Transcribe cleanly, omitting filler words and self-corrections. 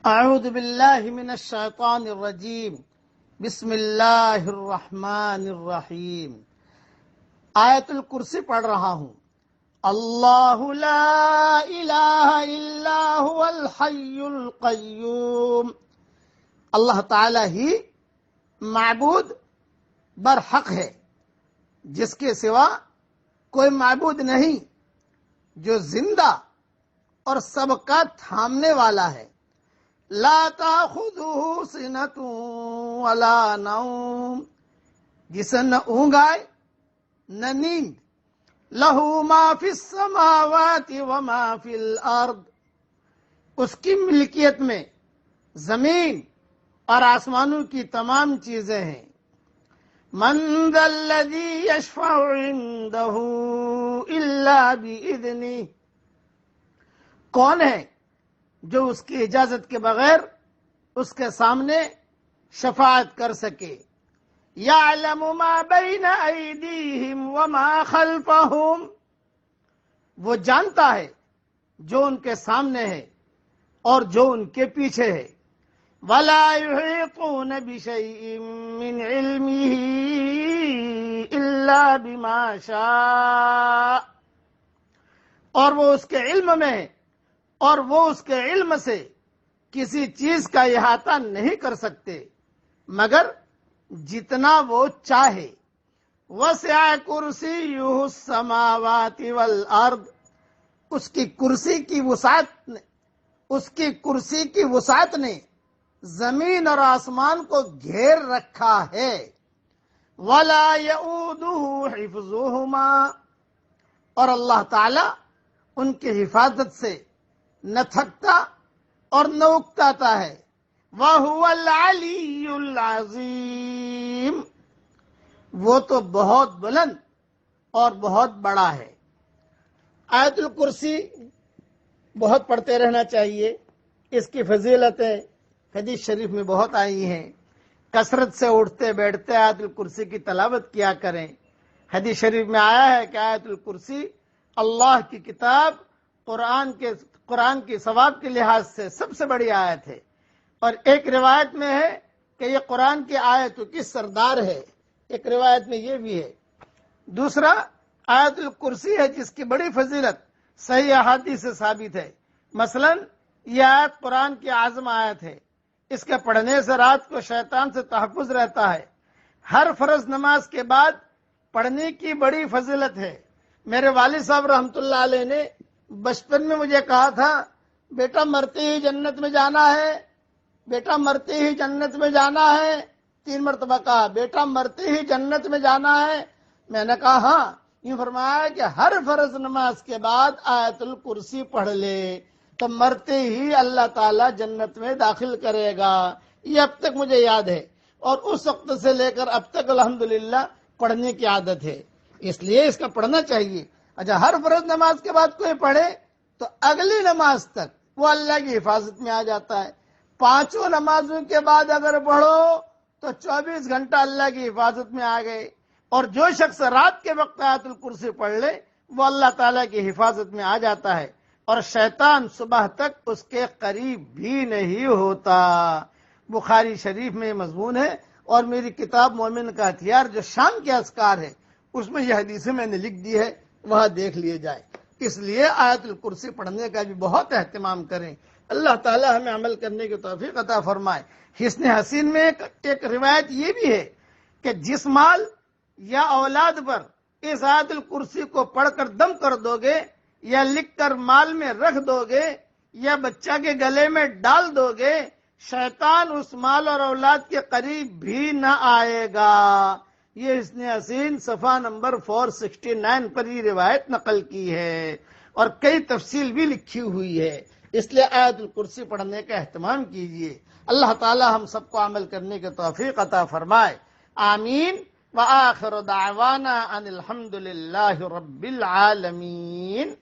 اعوذ باللہ من الشیطان الرجیم بسم اللہ الرحمن الرحیم۔ آیت الکرسی پڑھ رہا ہوں۔ اللہ لا الہ الا هو الحی القیوم۔ اللہ تعالی ہی معبود برحق ہے، جس کے سوا کوئی معبود نہیں، جو زندہ اور سب کا تھامنے والا ہے۔ لا تاخذہ سنۃ ولا نوم، جسے نہ اونگ آئے نہ نیند۔ لہ ما فی السماوات وما فی الارض، اس کی ملکیت میں زمین اور آسمانوں کی تمام چیزیں ہیں۔ من ذا الذی یشفع عندہ الا بإذنہ، کون ہے جو اس کی اجازت کے بغیر اس کے سامنے شفاعت کر سکے۔ یعلم ما بین ایدیہم وما خلفہم، وہ جانتا ہے جو ان کے سامنے ہے اور جو ان کے پیچھے ہے۔ ولا یحیطون بشیء من علمہ الا بما شاء، اور وہ اس کے علم میں اور وہ اس کے علم سے کسی چیز کا احاطہ نہیں کر سکتے مگر جتنا وہ چاہے۔ وسع کرسیہ السماوات والارض، اس کی کرسی کی وسعت نے زمین اور آسمان کو گھیر رکھا ہے۔ ولا یؤودہ حفظہما، اور اللہ تعالی ان کی حفاظت سے نہ تھکتا اور نہ اکتاتا ہے۔ وَهُوَ الْعَلِيُّ الْعَظِيمُ، وہ تو بہت بلند اور بہت بڑا ہے۔ آیت الکرسی بہت پڑھتے رہنا چاہیے۔ اس کی فضیلتیں حدیث شریف میں بہت آئی ہیں۔ کثرت سے اٹھتے بیٹھتے آیت الکرسی کی تلاوت کیا کریں۔ حدیث شریف میں آیا ہے کہ آیت الکرسی اللہ کی کتاب قرآن کی ثواب کے لحاظ سے سب سے بڑی آیت ہے، اور ایک روایت میں ہے کہ یہ قرآن کی آیتوں کی سردار ہے، ایک روایت میں یہ بھی ہے۔ دوسرا آیت الکرسی ہے جس کی بڑی فضیلت صحیح احادیث سے ثابت ہے۔ مثلا یہ آیت قرآن کی اعظم آیت ہے، اس کے پڑھنے سے رات کو شیطان سے تحفظ رہتا ہے۔ ہر فرض نماز کے بعد پڑھنے کی بڑی فضیلت ہے۔ میرے والد صاحب رحمۃ اللہ علیہ نے بچپن میں مجھے کہا تھا، بیٹا مرتے ہی جنت میں جانا ہے، بیٹا مرتے ہی جنت میں جانا ہے۔ 3 مرتبہ کہا، بیٹا مرتے ہی جنت میں جانا ہے۔ میں نے کہا ہاں۔ یہ فرمایا کہ ہر فرض نماز کے بعد آیت الکرسی پڑھ لے تو مرتے ہی اللہ تعالیٰ جنت میں داخل کرے گا۔ یہ اب تک مجھے یاد ہے، اور اس وقت سے لے کر اب تک الحمدللہ پڑھنے کی عادت ہے، اس لیے اس کا پڑھنا چاہیے۔ اچھا، ہر فرض نماز کے بعد کوئی پڑھے تو اگلی نماز تک وہ اللہ کی حفاظت میں آ جاتا ہے۔ 5 نمازوں کے بعد اگر پڑھو تو 24 گھنٹہ اللہ کی حفاظت میں آ گئے، اور جو شخص رات کے وقت آیت الکرسی پڑھ لے وہ اللہ تعالیٰ کی حفاظت میں آ جاتا ہے، اور شیطان صبح تک اس کے قریب بھی نہیں ہوتا۔ بخاری شریف میں مضمون ہے، اور میری کتاب مومن کا ہتھیار جو شام کے اذکار ہے اس میں یہ حدیثیں میں نے لکھ دی ہے، وہاں دیکھ لیے جائے۔ اس لیے آیت الکرسی پڑھنے کا بھی بہت اہتمام کریں۔ اللہ تعالی ہمیں عمل کرنے کی توفیق عطا فرمائے۔ حسن حسین میں ایک روایت یہ بھی ہے کہ جس مال یا اولاد پر اس آیت الکرسی کو پڑھ کر دم کر دو گے، یا لکھ کر مال میں رکھ دو گے، یا بچہ کے گلے میں ڈال دو گے، شیطان اس مال اور اولاد کے قریب بھی نہ آئے گا۔ یہ حسن حسین صفحہ نمبر 469 پر یہ روایت نقل کی ہے، اور کئی تفصیل بھی لکھی ہوئی ہے۔ اس لیے آیت الکرسی پڑھنے کا اہتمام کیجیے۔ اللہ تعالی ہم سب کو عمل کرنے کی توفیق عطا فرمائے، آمین۔ وآخر دعوانا ان الحمد للہ رب العالمین۔